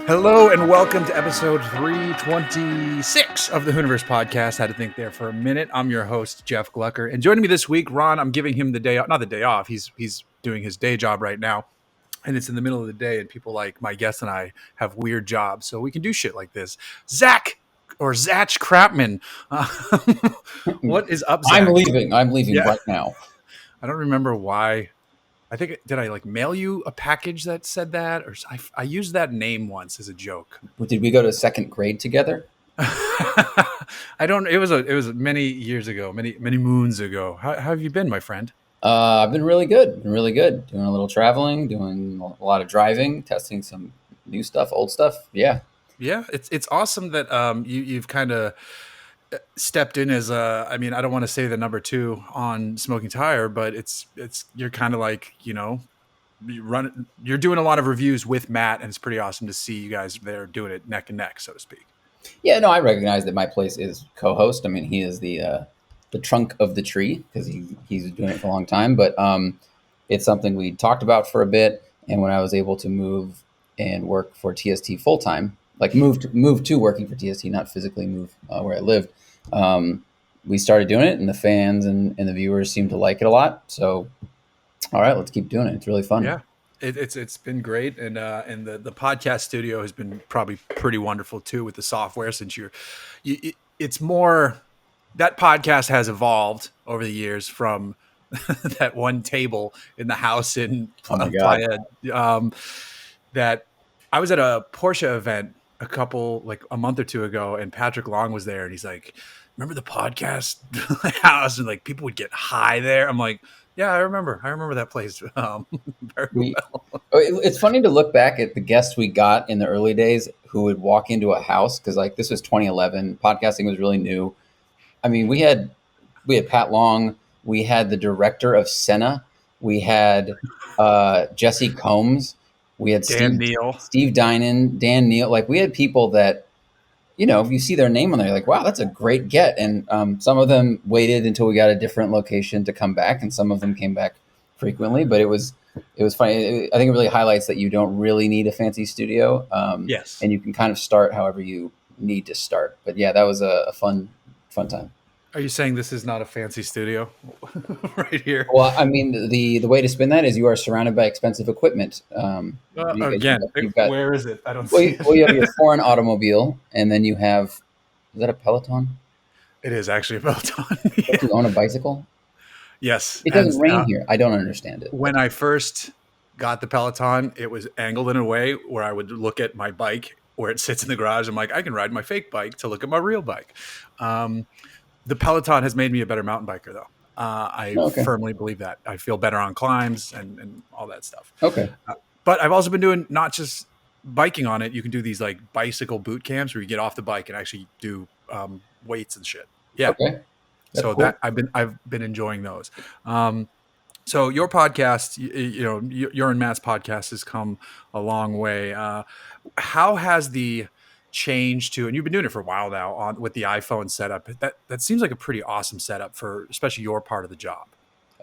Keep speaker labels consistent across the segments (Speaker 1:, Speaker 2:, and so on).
Speaker 1: Hello and welcome to episode 326 of the Hooniverse Podcast. Had to think there for a minute. I'm your host, Jeff Glucker. And joining me this week, Ron, I'm giving him the day off, not the day off. He's doing his day job right now. And it's in the middle of the day, and people like my guests and I have weird jobs, so we can do shit like this. Zack Klapman. What is up, Zack?
Speaker 2: I'm leaving right now.
Speaker 1: I don't remember why. I think, did I like mail you a package that said that? Or I used that name once as a joke.
Speaker 2: Did we go to second grade together?
Speaker 1: I don't, it was many years ago, many moons ago. How have you been, my friend?
Speaker 2: I've been really good. Doing a little traveling, doing a lot of driving, testing some new stuff, old stuff. Yeah.
Speaker 1: Yeah. It's awesome that you've kind of stepped in as I don't want to say the number 2 on Smoking Tire, but you're kind of like, you're doing a lot of reviews with Matt, and it's pretty awesome to see you guys there doing it neck and neck, so to speak.
Speaker 2: Yeah, no, I recognize that my place is co-host. I mean, he is the trunk of the tree because he's doing it for a long time, but it's something we talked about for a bit. And when I was able to move and work for TST full time, like move to working for TST, not physically move where I lived, we started doing it, and the fans and the viewers seem to like it a lot. So, all right, let's keep doing it. It's really fun.
Speaker 1: Yeah, it's been great, and the podcast studio has been probably pretty wonderful too with the software. Since it's more, that podcast has evolved over the years from that one table in the house in Playa. That I was at a Porsche event a month or two ago, and Patrick Long was there, and he's like, "Remember the podcast house?" And like people would get high there. I'm like, "Yeah, I remember that place very well."
Speaker 2: It's funny to look back at the guests we got in the early days who would walk into a house, because like this was 2011, podcasting was really new. I mean, we had Pat Long, we had the director of Senna, we had Jesse Combs. We had Steve Dinan, Dan Neal. Like we had people that, if you see their name on there, you're like, wow, that's a great get. And some of them waited until we got a different location to come back, and some of them came back frequently. But it was funny. I think it really highlights that you don't really need a fancy studio.
Speaker 1: Yes,
Speaker 2: and you can kind of start however you need to start. But yeah, that was a fun time.
Speaker 1: Are you saying this is not a fancy studio right here?
Speaker 2: Well, I mean, the way to spin that is you are surrounded by expensive equipment.
Speaker 1: Where is it? I don't see it.
Speaker 2: Well, you have your foreign automobile, and then you have, is that a Peloton?
Speaker 1: It is actually a Peloton.
Speaker 2: Yeah. Do you own a bicycle?
Speaker 1: Yes.
Speaker 2: It doesn't rain here. I don't understand it.
Speaker 1: When I first got the Peloton, it was angled in a way where I would look at my bike where it sits in the garage. I'm like, I can ride my fake bike to look at my real bike. The Peloton has made me a better mountain biker, though. I firmly believe that. I feel better on climbs and all that stuff.
Speaker 2: Okay.
Speaker 1: But I've also been doing not just biking on it. You can do these like bicycle boot camps where you get off the bike and actually do weights and shit. Yeah.
Speaker 2: Okay.
Speaker 1: So cool. That I've been enjoying those. So your podcast, your and Matt's podcast has come a long way. How has the change to, and you've been doing it for a while now with the iPhone setup, that seems like a pretty awesome setup for especially your part of the job?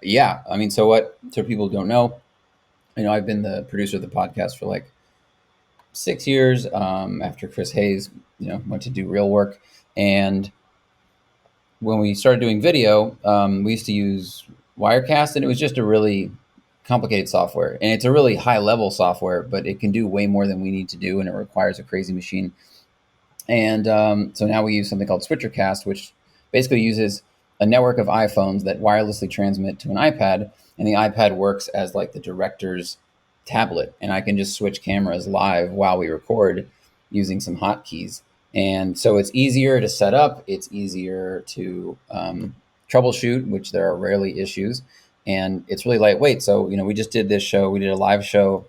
Speaker 2: Yeah. I mean, so people don't know, I've been the producer of the podcast for like 6 years after Chris Hayes, went to do real work. And when we started doing video, we used to use Wirecast, and it was just a really complicated software. And it's a really high level software, but it can do way more than we need to do, and it requires a crazy machine. And so now we use something called SwitcherCast, which basically uses a network of iPhones that wirelessly transmit to an iPad, and the iPad works as like the director's tablet, and I can just switch cameras live while we record using some hotkeys. And so it's easier to set up, it's easier to troubleshoot, which there are rarely issues, and it's really lightweight. So, we just did this show, we did a live show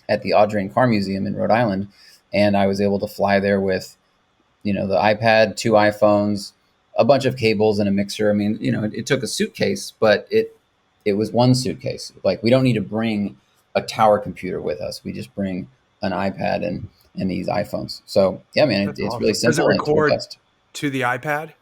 Speaker 2: at the Audrain Car Museum in Rhode Island, and I was able to fly there with, the iPad, 2 iPhones, a bunch of cables and a mixer. I mean, it took a suitcase, but it was one suitcase. Like, we don't need to bring a tower computer with us. We just bring an iPad and these iPhones. So yeah, man, it's awesome. Really simple.
Speaker 1: Does it record to the iPad?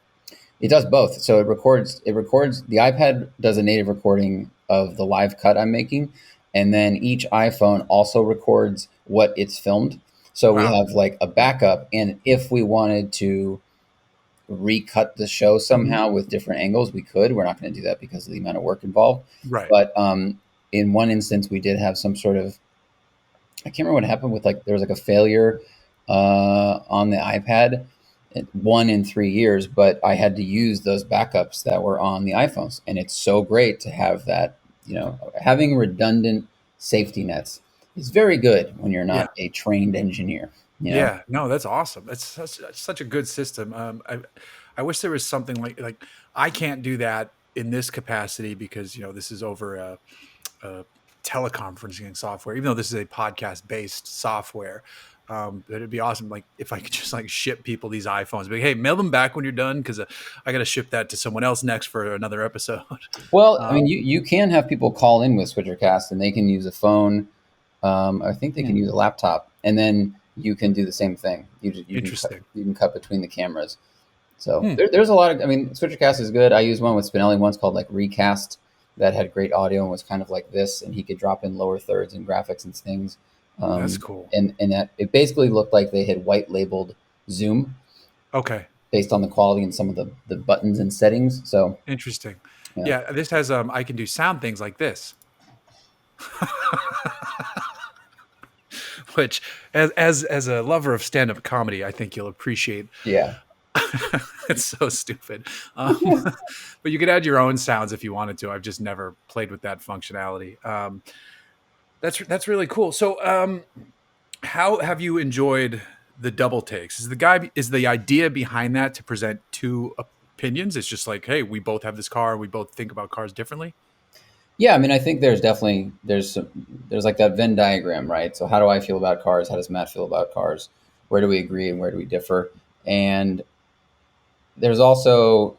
Speaker 2: It does both. So it records, the iPad does a native recording of the live cut I'm making. And then each iPhone also records what it's filmed. So we
Speaker 1: Wow.
Speaker 2: have like a backup. And if we wanted to recut the show somehow with different angles, we could. We're not going to do that because of the amount of work involved.
Speaker 1: Right.
Speaker 2: But in one instance, we did have some sort of, I can't remember what happened with like, there was like a failure on the iPad, 1 in 3 years, but I had to use those backups that were on the iPhones. And it's so great to have that, having redundant safety nets is very good when you're
Speaker 1: Yeah.
Speaker 2: not a trained engineer.
Speaker 1: Yeah, no, that's awesome. That's such a good system. I wish there was something like I can't do that in this capacity because this is over a teleconferencing software. Even though this is a podcast based software, but it'd be awesome. Like if I could just like ship people these iPhones, be like, hey, mail them back when you're done because I got to ship that to someone else next for another episode.
Speaker 2: Well, I mean, you can have people call in with Switchercast and they can use a phone. I think they can use a laptop, and then you can do the same thing.
Speaker 1: Interesting.
Speaker 2: You can cut between the cameras. So there's a lot of. I mean, Switchercast is good. I used one with Spinelli once called like Recast that had great audio and was kind of like this, and he could drop in lower thirds and graphics and things.
Speaker 1: That's cool.
Speaker 2: And that it basically looked like they had white labeled Zoom.
Speaker 1: Okay.
Speaker 2: Based on the quality and some of the buttons and settings. So
Speaker 1: interesting. Yeah, this has I can do sound things like this. Which as a lover of stand-up comedy, I think you'll appreciate.
Speaker 2: Yeah.
Speaker 1: It's so stupid. But you could add your own sounds if you wanted to. I've just never played with that functionality. That's really cool. So how have you enjoyed the double takes? Is the idea behind that to present two opinions? It's just like, hey, we both have this car, we both think about cars differently.
Speaker 2: Yeah, I mean, I think there's like that Venn diagram, right? So how do I feel about cars? How does Matt feel about cars? Where do we agree and where do we differ? And there's also,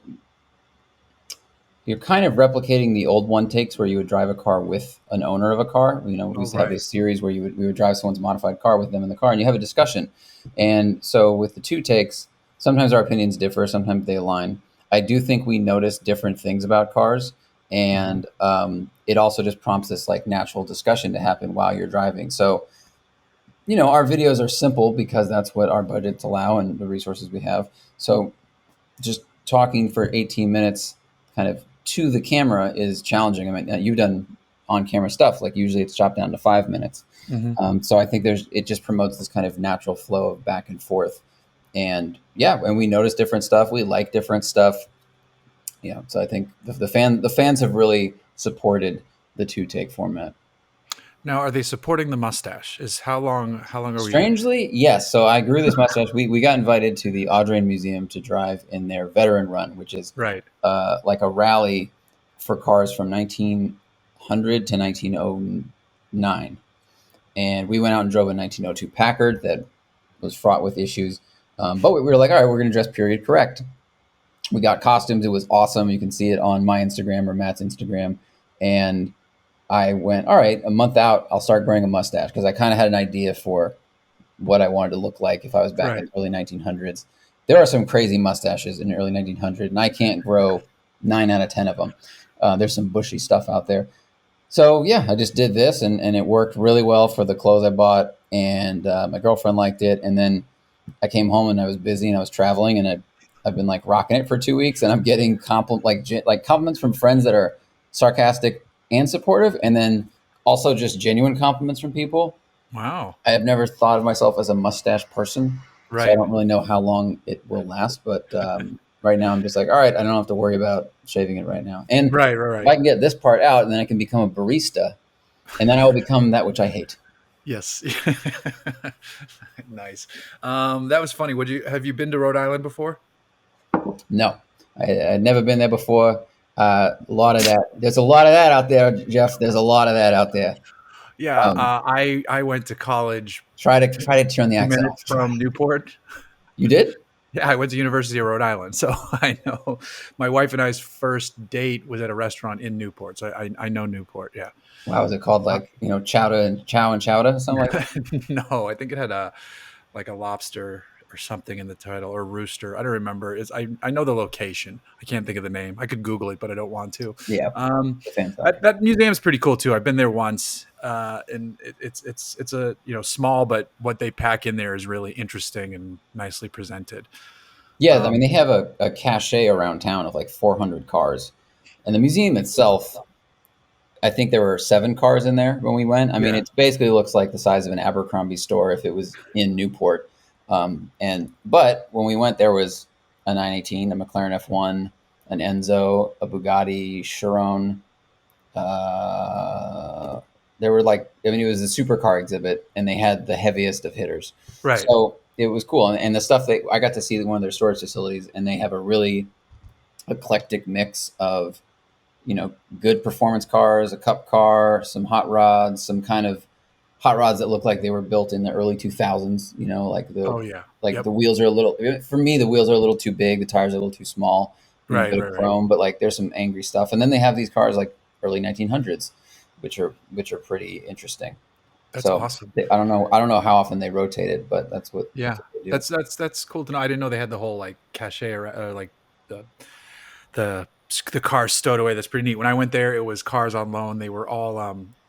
Speaker 2: you're kind of replicating the old one takes where you would drive a car with an owner of a car. We used to have this series where we would drive someone's modified car with them in the car and you have a discussion. And so with the two takes, sometimes our opinions differ, sometimes they align. I do think we notice different things about cars. And it also just prompts this like natural discussion to happen while you're driving. So, our videos are simple because that's what our budgets allow and the resources we have. So just talking for 18 minutes kind of to the camera is challenging. I mean, you've done on-camera stuff. Like usually it's chopped down to 5 minutes. So I think it just promotes this kind of natural flow of back and forth. And and we notice different stuff. We like different stuff. So I think the fans have really supported the two take format.
Speaker 1: Now, are they supporting the mustache? How long are we?
Speaker 2: Strangely, yes. So I grew this mustache. We got invited to the Audrain Museum to drive in their veteran run, which is
Speaker 1: right,
Speaker 2: like a rally for cars from 1900 to 1909. And we went out and drove a 1902 Packard that was fraught with issues. But we were like, all right, we're going to dress period correct. We got costumes. It was awesome. You can see it on my Instagram or Matt's Instagram. And I went, all right, a month out, I'll start growing a mustache because I kind of had an idea for what I wanted to look like if I was back in the early 1900s. There are some crazy mustaches in the early 1900s, and I can't grow 9 out of 10 of them. There's some bushy stuff out there. So, I just did this, and it worked really well for the clothes I bought, and my girlfriend liked it. And then I came home, and I was busy, and I was traveling, and I've been like rocking it for 2 weeks, and I'm getting compliments from friends that are sarcastic and supportive, and then also just genuine compliments from people.
Speaker 1: Wow.
Speaker 2: I have never thought of myself as a mustache person, so I don't really know how long it will last. But right now, I'm just like, all right, I don't have to worry about shaving it right now. And if I can get this part out, then I can become a barista, and then I will become that which I hate.
Speaker 1: Yes. Nice. That was funny. Have you been to Rhode Island before?
Speaker 2: No, I'd never been there before. A lot of that. There's a lot of that out there, Jeff. There's a lot of that out there.
Speaker 1: Yeah, I went to college.
Speaker 2: Try to turn the accent off.
Speaker 1: From Newport.
Speaker 2: You did?
Speaker 1: Yeah, I went to University of Rhode Island, so I know. My wife and I's first date was at a restaurant in Newport, so I know Newport. Yeah.
Speaker 2: Wow, was it called chow and chowder, something like that?
Speaker 1: No, I think it had a lobster or something in the title, or Rooster. I don't remember. I know the location. I can't think of the name. I could Google it, but I don't want to.
Speaker 2: Yeah, fantastic.
Speaker 1: That museum is pretty cool too. I've been there once, and it's a small, but what they pack in there is really interesting and nicely presented.
Speaker 2: Yeah, I mean, they have a cachet around town of like 400 cars. And the museum itself, I think there were 7 cars in there when we went. I mean, it basically looks like the size of an Abercrombie store if it was in Newport. But when we went, there was a 918, a McLaren F1, an Enzo, a Bugatti Chiron. There were it was a supercar exhibit, and they had the heaviest of hitters.
Speaker 1: Right.
Speaker 2: So it was cool. And the stuff that I got to see one of their storage facilities, and they have a really eclectic mix of, good performance cars, a cup car, some hot rods, some kind of hot rods that look like they were built in the early 2000s, the wheels are a little, for me, the wheels are a little too big. The tires are a little too small,
Speaker 1: right,
Speaker 2: chrome, but like there's some angry stuff. And then they have these cars like early 1900s, which are pretty interesting.
Speaker 1: That's awesome.
Speaker 2: I don't know how often they rotate it, but that's what.
Speaker 1: Yeah, that's cool to know. I didn't know they had the whole like cachet or like the cars stowed away. That's pretty neat. When I went there, it was cars on loan. They were all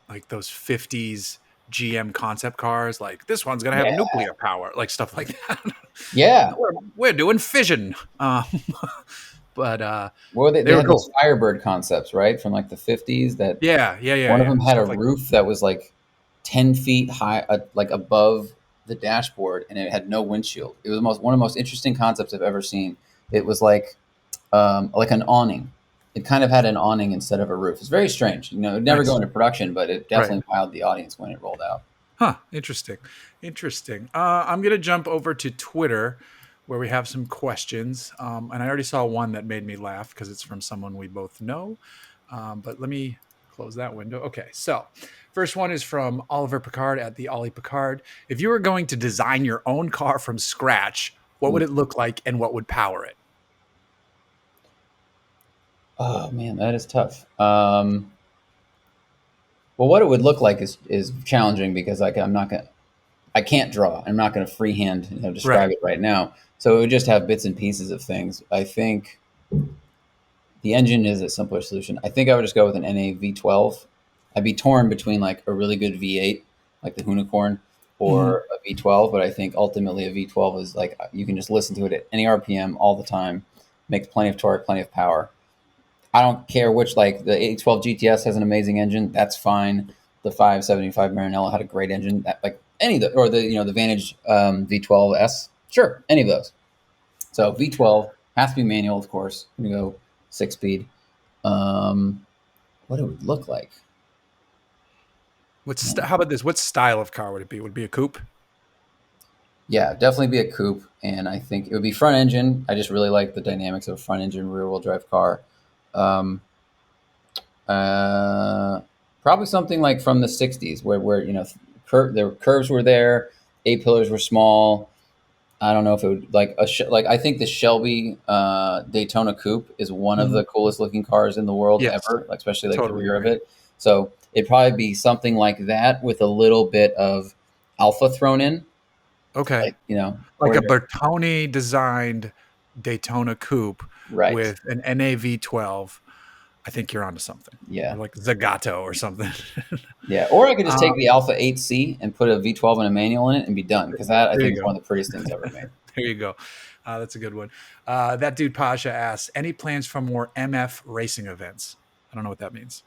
Speaker 1: like those 50s GM concept cars. Like this one's gonna have nuclear power, like stuff like that.
Speaker 2: Yeah,
Speaker 1: we're doing fission. But
Speaker 2: they had those Firebird concepts, right, from like the 50s. That one of them had a roof that was like 10 feet high, like above the dashboard, and it had no windshield. It was one of the most interesting concepts I've ever seen. It was like an awning. It kind of had an awning instead of a roof. It's very strange. It would never go into production, but it definitely wowed the audience when it rolled out.
Speaker 1: Huh. Interesting. I'm going to jump over to Twitter where we have some questions. And I already saw one that made me laugh because it's from someone we both know. But let me close that window. Okay. So first one is from Oliver Picard at the Ollie Picard. If you were going to design your own car from scratch, what would it look like and what would power it?
Speaker 2: Oh man, that is tough. Well, what it would look like is challenging because I can't draw. I'm not gonna freehand describe it right now. So it would just have bits and pieces of things. I think the engine is a simpler solution. I think I would just go with an NA V12. I'd be torn between like a really good V8, like the Hoonicorn, or a V12. But I think ultimately a V12 is like you can just listen to it at any RPM all the time, makes plenty of torque, plenty of power. I don't care which, like the 812 GTS has an amazing engine. That's fine. The 575 Maranello had a great engine. Like any of the, or the Vantage V12S. Sure, any of those. So V12 has to be manual, of course. I'm gonna go 6-speed. What it would look like?
Speaker 1: How about this? What style of car would it be? Would it be a coupe?
Speaker 2: Yeah, definitely be a coupe, and I think it would be front engine. I just really like the dynamics of a front engine rear wheel drive car. Probably something like from the 60s where the curves were there, A-pillars were small. I don't know if it would like I think the Shelby Daytona Coupe is one of the coolest looking cars in the world ever, especially like the rear of it. So it'd probably be something like that with a little bit of alpha thrown in.
Speaker 1: Okay. Like a Bertone designed Daytona Coupe with an NAV12. I think you're onto something.
Speaker 2: Yeah.
Speaker 1: Or like Zagato or something.
Speaker 2: Yeah. Or I could just take the Alpha 8C and put a V12 and a manual in it and be done. Because that, I think, is one of the prettiest things ever made.
Speaker 1: There you go. That's a good one. That dude Pasha asks, any plans for more MF racing events? I don't know what that means.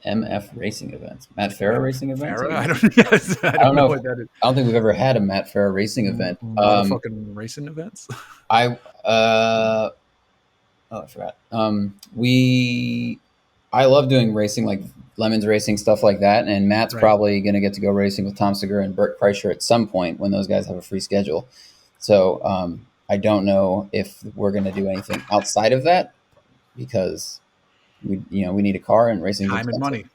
Speaker 2: MF racing events, Matt Farah racing events.
Speaker 1: I don't know what that is.
Speaker 2: I don't think we've ever had a Matt Farah racing event.
Speaker 1: Motherfucking racing events.
Speaker 2: I forgot. I love doing racing, like Lemons racing, stuff like that. And Matt's probably going to get to go racing with Tom Segura and Bert Kreischer at some point when those guys have a free schedule. So I don't know if we're going to do anything outside of that because we need a car and racing.
Speaker 1: Time and money.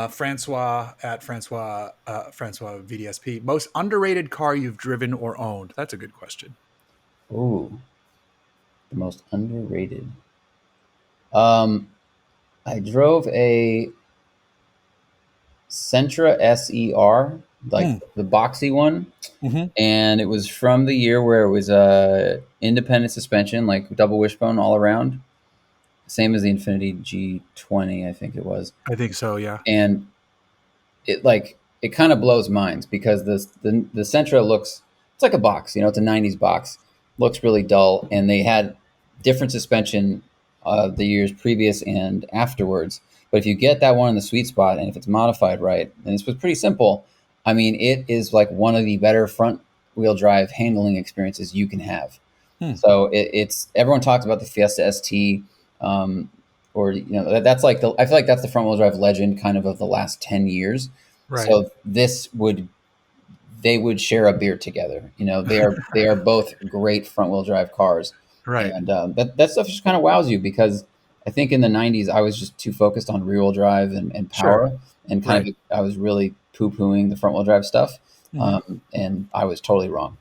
Speaker 1: Francois at Francois VDSP. Most underrated car you've driven or owned? That's a good question.
Speaker 2: Ooh, the most underrated. I drove a Sentra SER like
Speaker 1: Mm.
Speaker 2: the boxy one,
Speaker 1: Hmm.
Speaker 2: and it was from the year where it was independent suspension, like double wishbone all around, same as the Infinity G20, I think it was.
Speaker 1: I think so. Yeah.
Speaker 2: And it kind of blows minds because the Sentra looks, it's like a box, it's a '90s box, looks really dull, and they had different suspension the years previous and afterwards. But if you get that one in the sweet spot, and if it's modified right, and this was pretty simple, I mean, it is like one of the better front wheel drive handling experiences you can have.
Speaker 1: Hmm.
Speaker 2: So it's everyone talks about the Fiesta ST, or that's like I feel like that's the front wheel drive legend kind of the last 10 years.
Speaker 1: Right.
Speaker 2: So they would share a beer together. They are both great front wheel drive cars,
Speaker 1: Right.
Speaker 2: and that stuff just kind of wows you because I think in the '90s I was just too focused on rear wheel drive and
Speaker 1: Sure.
Speaker 2: power, and kind
Speaker 1: Right.
Speaker 2: of I was really poo pooing the front wheel drive stuff,
Speaker 1: Hmm.
Speaker 2: and I was totally wrong.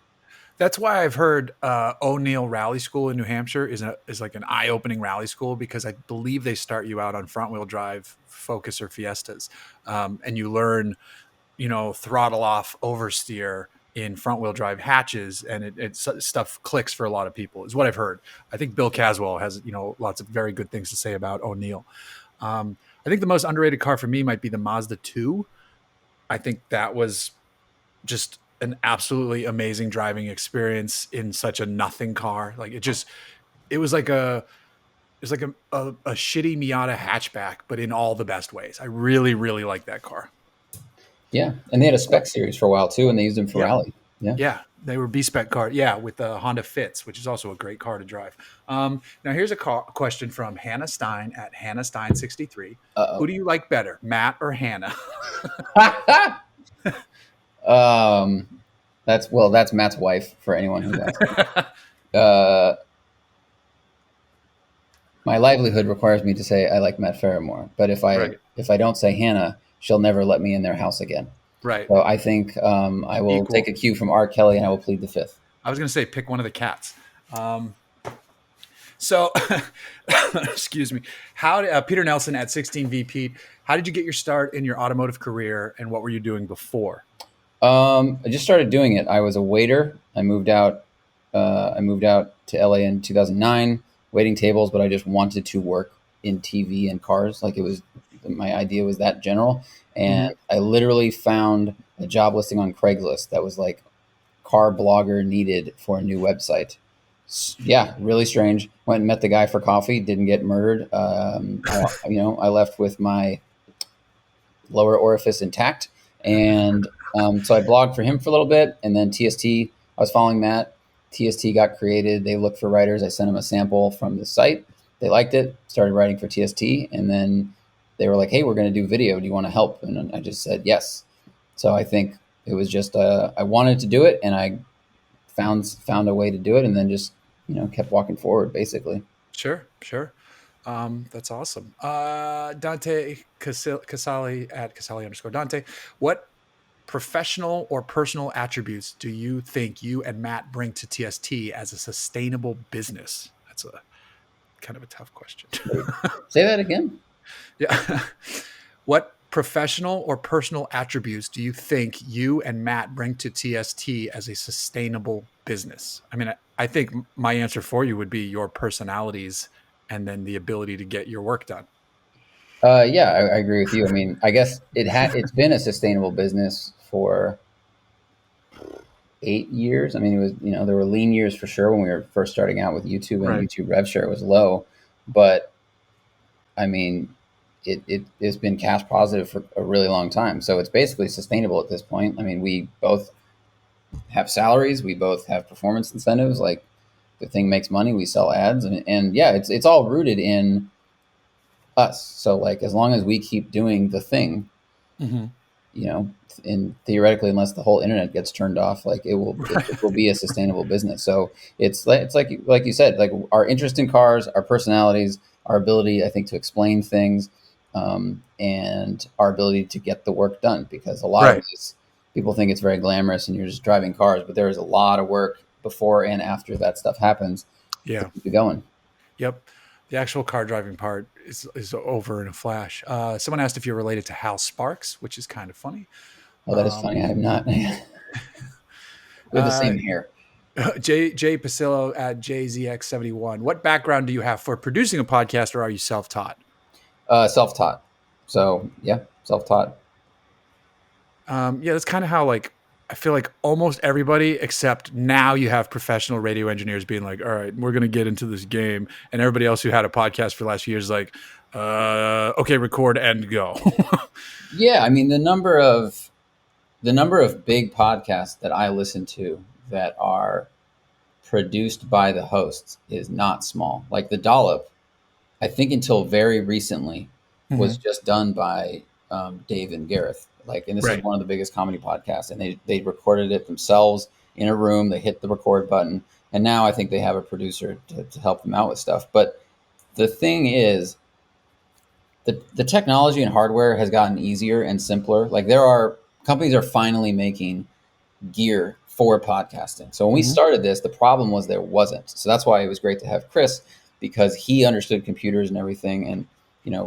Speaker 1: That's why I've heard O'Neill Rally School in New Hampshire is like an eye opening rally school because I believe they start you out on front wheel drive Focus or Fiestas, and you learn throttle off oversteer in front wheel drive hatches, and stuff clicks for a lot of people is what I've heard. I think Bill Caswell has lots of very good things to say about O'Neill. I think the most underrated car for me might be the Mazda 2. I think that was just an absolutely amazing driving experience in such a nothing car. Like it was like a shitty Miata hatchback, but in all the best ways. I really, really like that car.
Speaker 2: Yeah, and they had a spec series for a while too, and they used them for
Speaker 1: Yeah.
Speaker 2: rally. Yeah.
Speaker 1: Yeah. They were B-spec car. Yeah. With the Honda Fits, which is also a great car to drive. Now here's a question from Hannah Stein at Hannah Stein 63. Who
Speaker 2: Uh
Speaker 1: do you like better, Matt or Hannah?
Speaker 2: oh. That's Matt's wife for anyone who's asking. Uh, my livelihood requires me to say I like Matt Farah more, but
Speaker 1: Right.
Speaker 2: if I don't say Hannah, she'll never let me in their house again.
Speaker 1: Right.
Speaker 2: So I think I will take
Speaker 1: Equal.
Speaker 2: a cue from R. Kelly and I will plead the fifth.
Speaker 1: I was going to say pick one of the cats. So, excuse me. How Peter Nelson at 16 VP? How did you get your start in your automotive career, and what were you doing before?
Speaker 2: I just started doing it. I was a waiter. I moved out. I moved out to LA in 2009, waiting tables, but I just wanted to work in TV and cars. Like it was, my idea was that general.
Speaker 1: Mm-hmm.
Speaker 2: And I literally found a job listing on Craigslist that was like car blogger needed for a new website. Yeah, really strange. Went and met the guy for coffee. Didn't get murdered. I left with my lower orifice intact. And so I blogged for him for a little bit. And then TST, I was following Matt. TST got created. They looked for writers. I sent them a sample from the site. They liked it, started writing for TST. And then they were like, hey, we're going to do video. Do you want to help? And I just said yes. So I think it was just, I wanted to do it and I found a way to do it and then just, kept walking forward basically.
Speaker 1: Sure, sure. That's awesome. Dante Casali at Casali underscore Dante. What professional or personal attributes do you think you and Matt bring to TST as a sustainable business? That's a kind of a tough question.
Speaker 2: Wait, say that again.
Speaker 1: Yeah. What professional or personal attributes do you think you and Matt bring to TST as a sustainable business? I mean, I think my answer for you would be your personalities and then the ability to get your work done.
Speaker 2: Yeah, I agree with you. I mean, I guess it's been a sustainable business for 8 years. I mean, it was, there were lean years for sure when we were first starting out with YouTube and
Speaker 1: Right.
Speaker 2: YouTube rev share was low, but I mean, it's been cash positive for a really long time. So it's basically sustainable at this point. I mean, we both have salaries, we both have performance incentives. Like the thing makes money, we sell ads, and yeah, it's all rooted in us. So like as long as we keep doing the thing,
Speaker 1: Mm-hmm.
Speaker 2: and theoretically, unless the whole internet gets turned off, like it will be a sustainable business. So it's like you said, like our interest in cars, our personalities, our ability, I think, to explain things, and our ability to get the work done. Because a lot of
Speaker 1: Right.
Speaker 2: this, people think it's very glamorous and you're just driving cars, but there is a lot of work before and after that stuff happens to
Speaker 1: Yeah.
Speaker 2: keep it going.
Speaker 1: Yep. The actual car driving part is over in a flash. Someone asked if you're related to Hal Sparks, which is kind of funny.
Speaker 2: Oh, that is funny. I have not. We have the
Speaker 1: Uh,
Speaker 2: same hair.
Speaker 1: Jay Pasillo at JZX71. What background do you have for producing a podcast, or are you self-taught?
Speaker 2: Self-taught. So yeah, self-taught.
Speaker 1: Yeah, that's kind of how like I feel like almost everybody, except now you have professional radio engineers being like, all right, we're gonna get into this game, and everybody else who had a podcast for the last few years is like, okay, record and go.
Speaker 2: Yeah, I mean the number of big podcasts that I listen to that are produced by the hosts is not small. Like the Dollop, I think until very recently was
Speaker 1: Mhm.
Speaker 2: just done by Dave and Gareth. Like, and this is
Speaker 1: Right.
Speaker 2: one of the biggest comedy podcasts, and they recorded it themselves in a room. They hit the record button, and now I think they have a producer to help them out with stuff. But the thing is, the technology and hardware has gotten easier and simpler. Like there are companies are finally making gear for podcasting. So when we
Speaker 1: Mhm.
Speaker 2: started this, the problem was there wasn't. So that's why it was great to have Chris because he understood computers and everything, and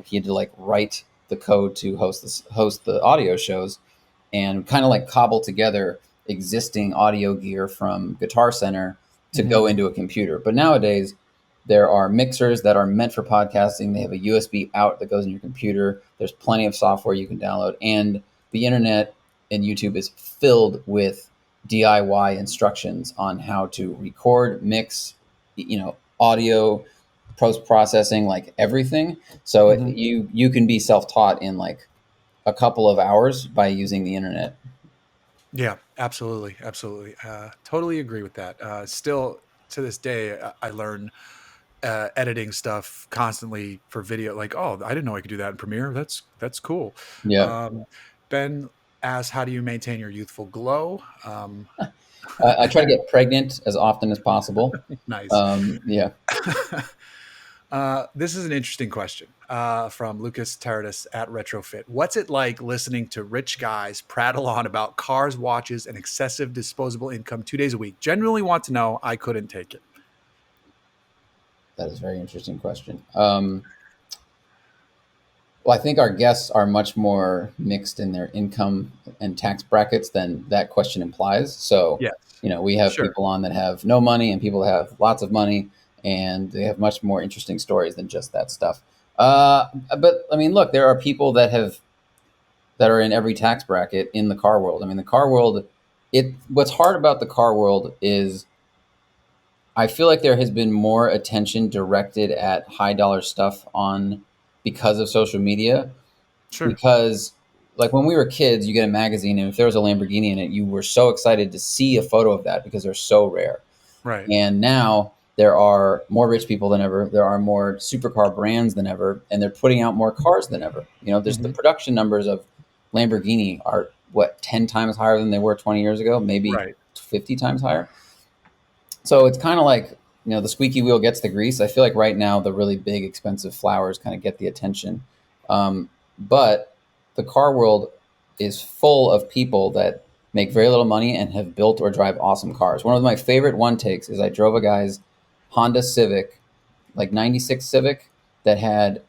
Speaker 2: he had to like write the code to host the audio shows, and kind of like cobble together existing audio gear from Guitar Center to
Speaker 1: Mhm.
Speaker 2: go into a computer. But nowadays, there are mixers that are meant for podcasting. They have a USB out that goes in your computer. There's plenty of software you can download, and the internet and YouTube is filled with DIY instructions on how to record, mix, audio, post processing, like everything. So
Speaker 1: Mhm.
Speaker 2: you can be self taught in like a couple of hours by using the internet.
Speaker 1: Yeah, absolutely, absolutely. Totally agree with that. Still to this day, I learn editing stuff constantly for video. Like, oh, I didn't know I could do that in Premiere. That's cool.
Speaker 2: Yeah,
Speaker 1: Um, Ben asks, how do you maintain your youthful glow?
Speaker 2: I try to get pregnant as often as possible.
Speaker 1: Nice.
Speaker 2: Yeah.
Speaker 1: This is an interesting question from Lucas Teradus at Retrofit. What's it like listening to rich guys prattle on about cars, watches, and excessive disposable income 2 days a week? Genuinely want to know. I couldn't take it.
Speaker 2: That is a very interesting question. Well, I think our guests are much more mixed in their income and tax brackets than that question implies. So,
Speaker 1: Yes,
Speaker 2: we have
Speaker 1: sure.
Speaker 2: people on that have no money and people that have lots of money, and they have much more interesting stories than just that stuff. But I mean, look, there are people that are in every tax bracket in the car world. I mean, the car world, what's hard about the car world is I feel like there has been more attention directed at high dollar stuff on because of social media.
Speaker 1: Sure.
Speaker 2: Because like when we were kids, you get a magazine, and if there was a Lamborghini in it, you were so excited to see a photo of that because they're so rare.
Speaker 1: Right.
Speaker 2: And now there are more rich people than ever. There are more supercar brands than ever, and they're putting out more cars than ever. There's the
Speaker 1: Hmm.
Speaker 2: production numbers of Lamborghini are what 10 times higher than they were 20 years ago, maybe
Speaker 1: Right.
Speaker 2: 50 times higher. So it's kind of like the squeaky wheel gets the grease. I feel like right now the really big expensive flowers kind of get the attention, but the car world is full of people that make very little money and have built or drive awesome cars. One of my favorite one takes is I drove a guy's Honda Civic, like '96 Civic, that had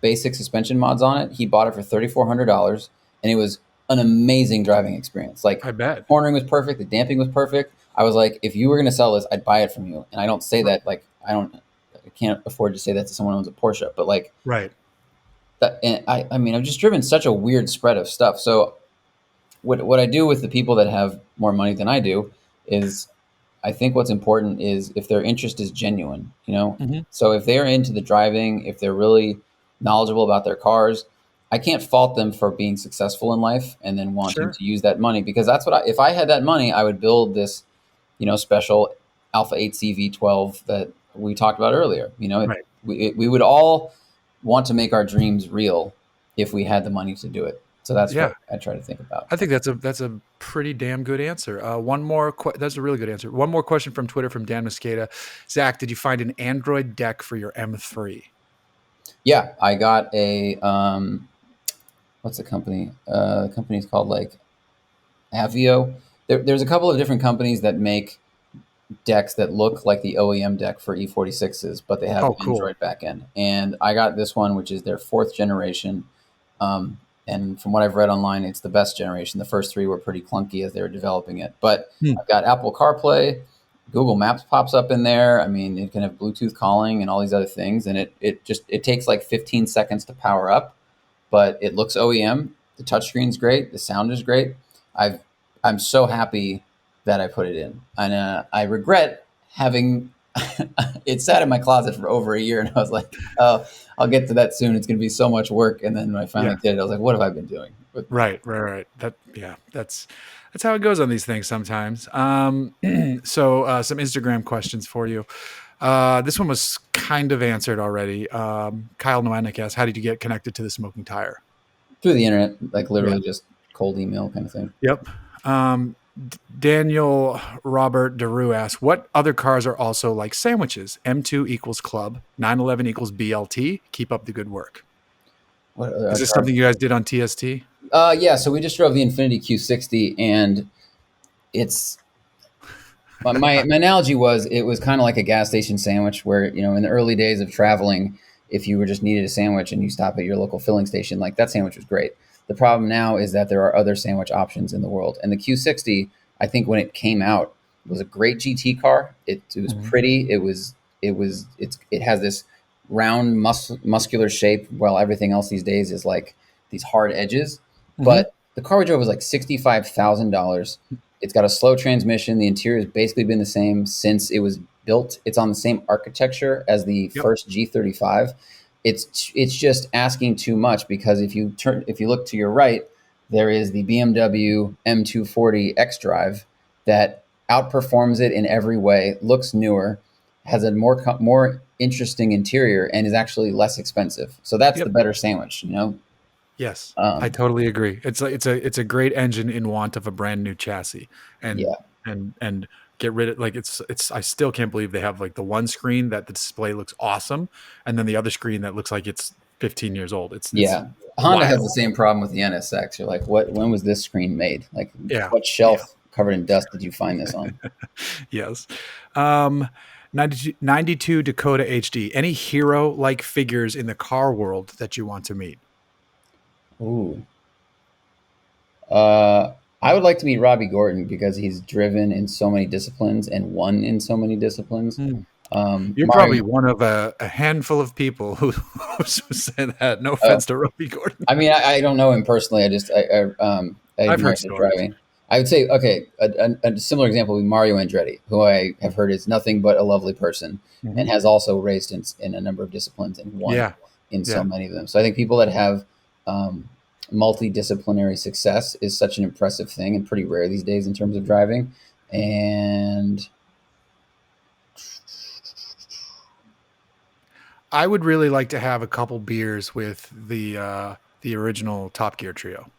Speaker 2: basic suspension mods on it. He bought it for $3,400, and it was an amazing driving experience. Like
Speaker 1: I
Speaker 2: the
Speaker 1: bet.
Speaker 2: cornering was perfect, the damping was perfect. I was like, if you were going to sell this, I'd buy it from you. And I don't say that like I can't afford to say that to someone who owns a Porsche, but like
Speaker 1: Right.
Speaker 2: that. And I mean, I've just driven such a weird spread of stuff. So what I do with the people that have more money than I do is I think what's important is if their interest is genuine,
Speaker 1: Hmm.
Speaker 2: So if they're into the driving, if they're really knowledgeable about their cars, I can't fault them for being successful in life and then wanting
Speaker 1: Sure.
Speaker 2: to use that money because that's if I had that money, I would build this, special Alpha 8C V12 that we talked about earlier.
Speaker 1: Right.
Speaker 2: We would all want to make our dreams real if we had the money to do it. So that's
Speaker 1: Yeah.
Speaker 2: what I try to think about.
Speaker 1: I think that's a pretty damn good answer. One more. That's a really good answer. One more question from Twitter from Dan Mosqueda. Zach, did you find an Android deck for your M3?
Speaker 2: Yeah, I got a what's the company? The company's called like Avio. There's a couple of different companies that make decks that look like the OEM deck for E46s, but they have
Speaker 1: Oh, cool.
Speaker 2: Android backend. And I got this one, which is their fourth generation. and from what I've read online, it's the best generation. The first three were pretty clunky as they were developing it. But
Speaker 1: Hmm.
Speaker 2: I've got Apple CarPlay, Google Maps pops up in there. I mean, it can have Bluetooth calling and all these other things, and it takes like 15 seconds to power up, but it looks OEM. The touchscreen's great. The sound is great. I'm so happy that I put it in, and I regret having it sat in my closet for over a year, and I was like, oh, I'll get to that soon. It's going to be so much work. And then when I finally
Speaker 1: Yeah.
Speaker 2: did it, I was like, what have I been doing?
Speaker 1: Right. That's how it goes on these things sometimes. So some Instagram questions for you. This one was kind of answered already. Kyle Noanik asks, how did you get connected to the smoking tire?
Speaker 2: Through the internet, like
Speaker 1: Yeah.
Speaker 2: literally just cold email kind of thing.
Speaker 1: Yep. Daniel Robert DeRue asks, what other cars are also like sandwiches? M2 equals club, 911 equals BLT. Keep up the good work.
Speaker 2: What
Speaker 1: Is this something you guys did on TST?
Speaker 2: Yeah, so we just drove the Infiniti Q60, and it's my analogy was it was kind of like a gas station sandwich, where in the early days of traveling, if you were just needed a sandwich and you stop at your local filling station, like that sandwich was great. The problem now is that there are other sandwich options in the world, and the Q60, I think when it came out, was a great GT car. It was pretty. It has this round muscular shape, while everything else these days is like these hard edges. But the car we drove was like $65,000. It's got a slow transmission. The interior has basically been the same since it was built. It's on the same architecture as the first G35. It's just asking too much, because if you look to your right, there is the BMW M240 xDrive that outperforms it in every way, looks newer, has a more interesting interior, and is actually less expensive. So that's the better sandwich,
Speaker 1: Yes, I totally agree. It's a great engine in want of a brand new chassis, and get rid of it's. I still can't believe they have like the one screen that the display looks awesome, and then the other screen that looks like it's 15 years old. It's
Speaker 2: Honda has the same problem with the NSX. You're like, when was this screen made? Like, what shelf covered in dust did you find this on?
Speaker 1: Yes. 92 Dakota HD. Any hero-like figures in the car world that you want to meet?
Speaker 2: Ooh. I would like to meet Robbie Gordon, because he's driven in so many disciplines and won in so many disciplines.
Speaker 1: You're probably one of a handful of people who say that. No offense to Robbie Gordon.
Speaker 2: I mean, I don't know him personally. I've heard his driving. I would say, okay, a similar example would be Mario Andretti, who I have heard is nothing but a lovely person, and has also raced in a number of disciplines and won in so many of them. So I think people that have multidisciplinary success is such an impressive thing, and pretty rare these days in terms of driving. And
Speaker 1: I would really like to have a couple beers with the original Top Gear trio.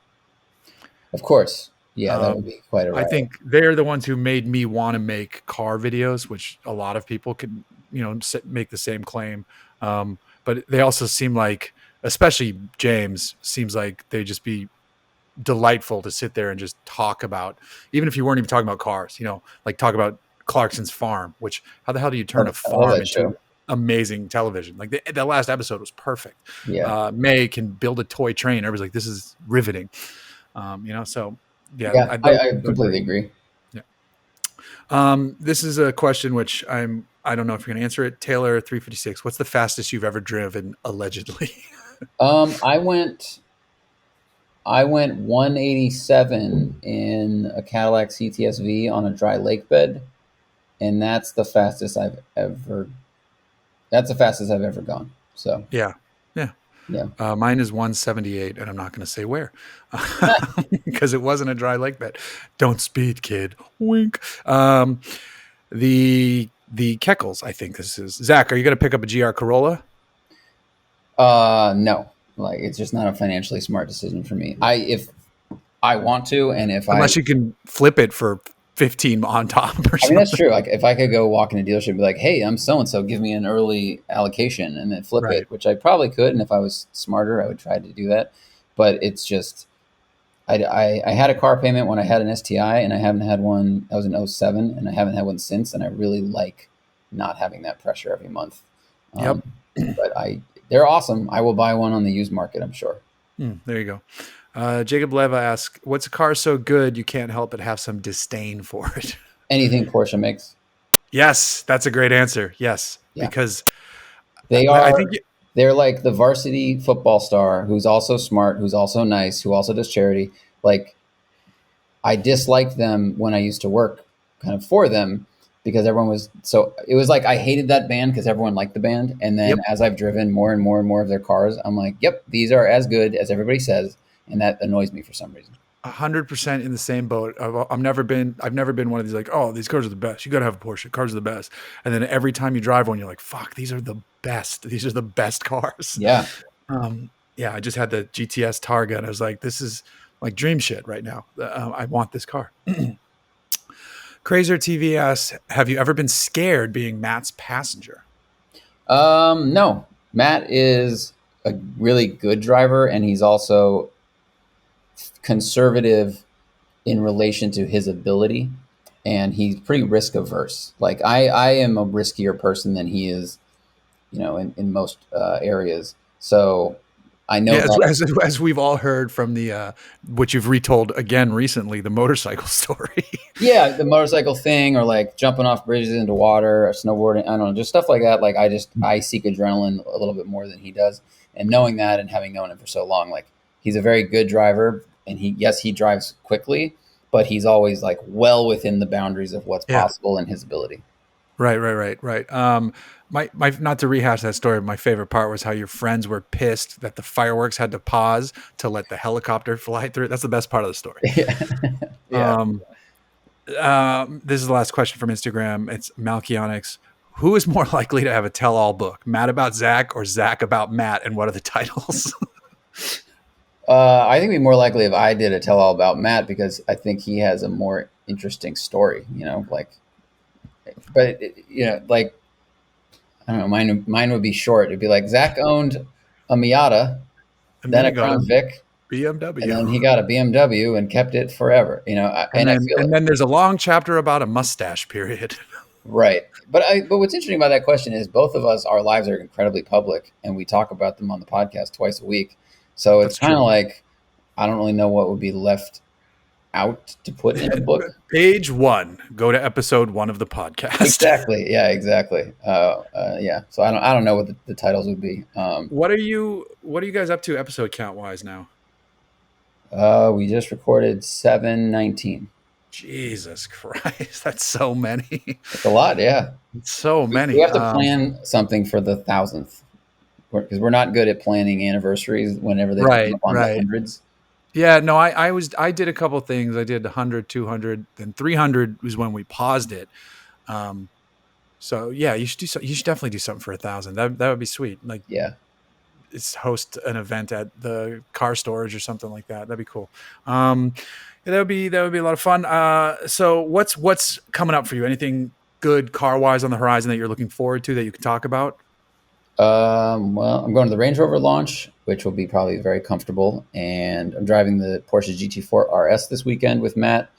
Speaker 2: Of course. Yeah, that would be quite a ride.
Speaker 1: I think they're the ones who made me want to make car videos, which a lot of people can, make the same claim. But they also seem like, especially James, seems like they'd just be delightful to sit there and just talk about, even if you weren't even talking about cars, like talk about Clarkson's farm, which how the hell do you turn a farm into amazing television? Like the last episode was perfect.
Speaker 2: Yeah.
Speaker 1: May can build a toy train. Everybody's like, this is riveting. So
Speaker 2: yeah, I completely agree.
Speaker 1: Yeah. This is a question which I don't know if you're going to answer it. Taylor 356. What's the fastest you've ever driven, allegedly?
Speaker 2: I went 187 in a Cadillac CTS-V on a dry lake bed, and that's the fastest I've ever gone. So
Speaker 1: yeah. Mine is 178, and I'm not going to say where, because it wasn't a dry lake bed. Don't speed, kid. Wink. The Keckles, I think this is. Zach, are you going to pick up a GR Corolla?
Speaker 2: No. Like, it's just not a financially smart decision for me. If I want to, and
Speaker 1: unless you can flip it for 15 on top or something.
Speaker 2: I mean, that's true. Like, if I could go walk in a dealership and be like, hey, I'm so-and-so, give me an early allocation, and then flip it, which I probably could. And if I was smarter, I would try to do that. But it's just, I had a car payment when I had an STI, and I haven't had one. That was in 07, and I haven't had one since. And I really like not having that pressure every month. But they're awesome. I will buy one on the used market, I'm sure.
Speaker 1: There you go. Jacob Leva asks, "What's a car so good you can't help but have some disdain for it?"
Speaker 2: Anything Porsche makes.
Speaker 1: Yes, that's a great answer. Yes,
Speaker 2: Yeah.
Speaker 1: because
Speaker 2: They
Speaker 1: I
Speaker 2: are
Speaker 1: think
Speaker 2: they're like the varsity football star who's also smart, who's also nice, who also does charity. Like I disliked them when I used to work kind of for them because everyone was so it was like I hated that band because everyone liked the band. And then
Speaker 1: yep,
Speaker 2: as I've driven more and more and more of their cars, I'm like, yep, these are as good as everybody says. And that annoys me for some reason.
Speaker 1: 100% in the same boat. I've never been one of these like, oh, these cars are the best. You got to have a Porsche. Cars are the best. And then every time you drive one, you're like, fuck, these are the best. These are the best cars.
Speaker 2: Yeah.
Speaker 1: Yeah, I just had the GTS Targa, and I was like, this is like dream shit right now. I want this car. Crazer TV asks, have you ever been scared being Matt's passenger?
Speaker 2: No. Matt is a really good driver and he's also conservative in relation to his ability, and he's pretty risk averse. Like I am a riskier person than he is, in most areas. So I know
Speaker 1: Yeah,
Speaker 2: that.
Speaker 1: as we've all heard from the which you've retold again recently, the motorcycle story.
Speaker 2: Yeah, the motorcycle thing, or like jumping off bridges into water, or snowboarding. I don't know, just stuff like that. Like I seek adrenaline a little bit more than he does, and knowing that and having known him for so long, like he's a very good driver, and he drives quickly, but he's always like well within the boundaries of what's
Speaker 1: Yeah.
Speaker 2: possible in his ability.
Speaker 1: Right. My not to rehash that story. My favorite part was how your friends were pissed that the fireworks had to pause to let the helicopter fly through. That's the best part of the story.
Speaker 2: Yeah, yeah.
Speaker 1: Um, this is the last question from Instagram. It's Malkionics. Who is more likely to have a tell-all book, Matt about Zach or Zach about Matt, and what are the titles?
Speaker 2: I think it'd be more likely if I did a tell all about Matt because I think he has a more interesting story. But like I don't know, mine would be short. It'd be like Zach owned a Miata,
Speaker 1: And
Speaker 2: then
Speaker 1: then
Speaker 2: a
Speaker 1: he got a
Speaker 2: Crown Vic, and
Speaker 1: BMW.
Speaker 2: then he got a BMW and kept it forever. And I feel
Speaker 1: And then there's a long chapter about a mustache period.
Speaker 2: right. But what's interesting about that question is both of us, our lives are incredibly public, and we talk about them on the podcast twice a week. So it's
Speaker 1: That's
Speaker 2: kind of
Speaker 1: true.
Speaker 2: like I don't really know what would be left out to put in a book.
Speaker 1: Page 1. Go to episode 1 of the podcast.
Speaker 2: Exactly. Yeah. Exactly. Yeah. So I don't know what the titles would be.
Speaker 1: What are you guys up to episode count wise now?
Speaker 2: We just recorded 719.
Speaker 1: Jesus Christ, that's so many.
Speaker 2: It's a lot. Yeah.
Speaker 1: So
Speaker 2: We
Speaker 1: many.
Speaker 2: have to plan something for the 1,000th because we're not good at planning anniversaries whenever they come up on the
Speaker 1: Right.
Speaker 2: hundreds.
Speaker 1: Yeah, no, I did a couple things. I did 100, 200, then 300 was when we paused it. Um, so yeah, you should definitely do something for 1,000. That would be sweet. Like
Speaker 2: Yeah.
Speaker 1: it's host an event at the car storage or something like that. That'd be cool. Yeah, that would be a lot of fun. So what's coming up for you? Anything good car wise on the horizon that you're looking forward to that you can talk about?
Speaker 2: Well, I'm going to the Range Rover launch, which will be probably very comfortable, and I'm driving the Porsche GT4 RS this weekend with Matt,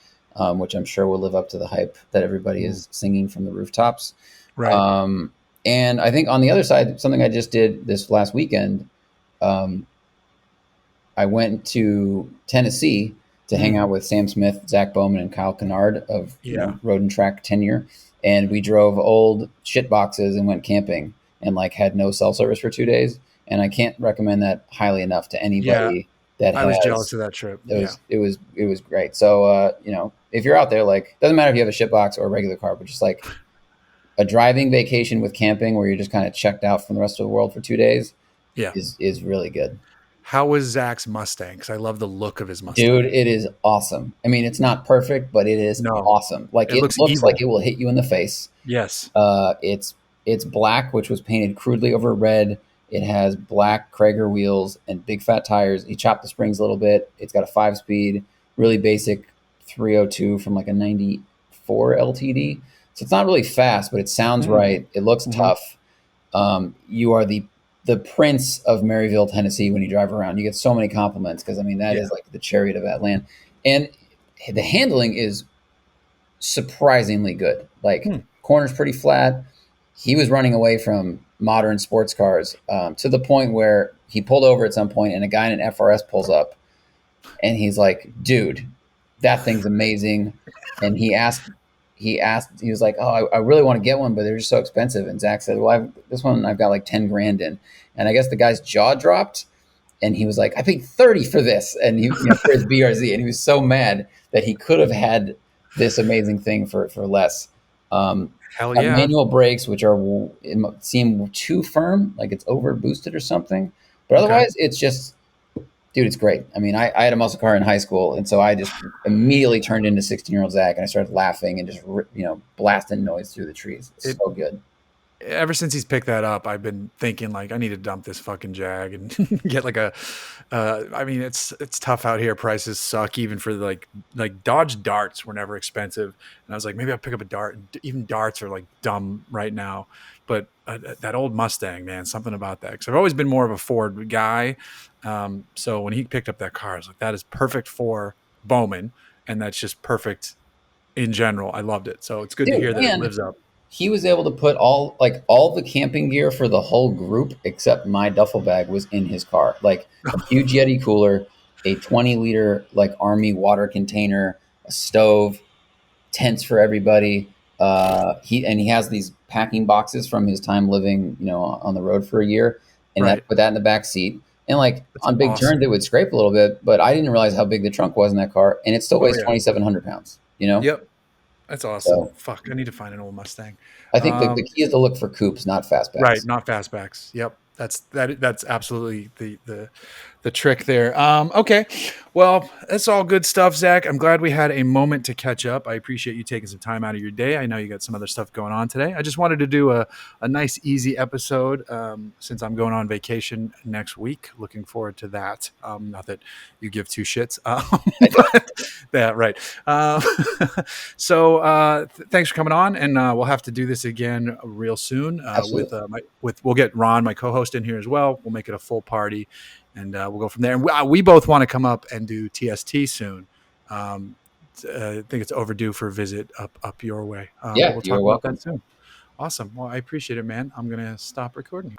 Speaker 2: which I'm sure will live up to the hype that everybody is singing from the rooftops.
Speaker 1: Right.
Speaker 2: And I think on the other side, something I just did this last weekend, um, I went to Tennessee to hang out with Sam Smith, Zach Bowman, and Kyle Kennard of
Speaker 1: Yeah.
Speaker 2: Road and Track tenure, and we drove old shit boxes and went camping and like had no cell service for 2 days. And I can't recommend that highly enough to
Speaker 1: Yeah.
Speaker 2: anybody that
Speaker 1: I was
Speaker 2: has.
Speaker 1: jealous of that trip. Yeah.
Speaker 2: It was great. So if you're out there, like doesn't matter if you have a shit box or a regular car, but just like a driving vacation with camping where you're just kind of checked out from the rest of the world for 2 days
Speaker 1: Yeah.
Speaker 2: is really good.
Speaker 1: How was Zach's Mustang? Because I love the look of his Mustang.
Speaker 2: Dude, it is awesome. I mean, it's not perfect, but it is
Speaker 1: No.
Speaker 2: awesome. Like
Speaker 1: It
Speaker 2: it
Speaker 1: looks
Speaker 2: looks
Speaker 1: evil.
Speaker 2: like it will hit you in the face.
Speaker 1: Yes.
Speaker 2: It's black, which was painted crudely over red. It has black Krager wheels and big fat tires. He chopped the springs a little bit. It's got a 5-speed, really basic 302 from like a 94 LTD. So it's not really fast, but it sounds right. It looks tough. You are the prince of Maryville, Tennessee when you drive around. You get so many compliments because I mean that is like the chariot of that land. And the handling is surprisingly good. Like corner's pretty flat. He was running away from modern sports cars to the point where he pulled over at some point, and a guy in an FRS pulls up, and he's like, "Dude, that thing's amazing." And he was like, "Oh, I really want to get one, but they're just so expensive." And Zach said, "Well, this one I've got like 10 grand in." And I guess the guy's jaw dropped, and he was like, "I paid 30 for this," and for his BRZ, and he was so mad that he could have had this amazing thing for less.
Speaker 1: Hell
Speaker 2: Got
Speaker 1: yeah.
Speaker 2: manual brakes, which seem too firm, like it's over boosted or something. But
Speaker 1: Okay.
Speaker 2: otherwise, it's just, dude, it's great. I mean, I had a muscle car in high school, and so I just immediately turned into 16-year-old Zach, and I started laughing and just blasting noise through the trees. It's so good.
Speaker 1: Ever since he's picked that up, I've been thinking like I need to dump this fucking Jag and get like a. I mean, it's tough out here. Prices suck even for like Dodge Darts were never expensive, and I was like maybe I'll pick up a Dart. Even Darts are like dumb right now, but that old Mustang, man, something about that. Because I've always been more of a Ford guy. So when he picked up that car, I was like, that is perfect for Bowman, and that's just perfect in general. I loved it. So it's good to
Speaker 2: Dude,
Speaker 1: hear that it
Speaker 2: and
Speaker 1: lives up.
Speaker 2: he was able to put all the camping gear for the whole group except my duffel bag was in his car. Like a huge Yeti cooler, a 20-liter like army water container, a stove, tents for everybody. He has these packing boxes from his time living, on the road for a year, and
Speaker 1: Right.
Speaker 2: put that in the back seat. And like
Speaker 1: That's
Speaker 2: on big
Speaker 1: awesome.
Speaker 2: turns, it would scrape a little bit, but I didn't realize how big the trunk was in that car, and it still
Speaker 1: Oh
Speaker 2: weighs
Speaker 1: yeah.
Speaker 2: 2,700 pounds. You know,
Speaker 1: Yep. That's awesome.
Speaker 2: so
Speaker 1: Fuck, I need to find an old Mustang.
Speaker 2: I think the key is to look for coupes, not
Speaker 1: Right,
Speaker 2: fastbacks.
Speaker 1: not fastbacks. Yep. That's absolutely the trick there. Okay. Well, that's all good stuff, Zach. I'm glad we had a moment to catch up. I appreciate you taking some time out of your day. I know you got some other stuff going on today. I just wanted to do a nice, easy episode since I'm going on vacation next week. Looking forward to that. Not that you give two shits. But, yeah, right. So thanks for coming on, and we'll have to do this again real soon.
Speaker 2: Absolutely.
Speaker 1: We'll get Ron, my co-host, in here as well. We'll make it a full party, and we'll go from there. And we both want to come up and do TST soon. I think it's overdue for a visit up your way. But
Speaker 2: Yeah,
Speaker 1: we'll talk
Speaker 2: you're
Speaker 1: about
Speaker 2: welcome.
Speaker 1: that soon. Awesome. Well, I appreciate it, man. I'm gonna stop recording.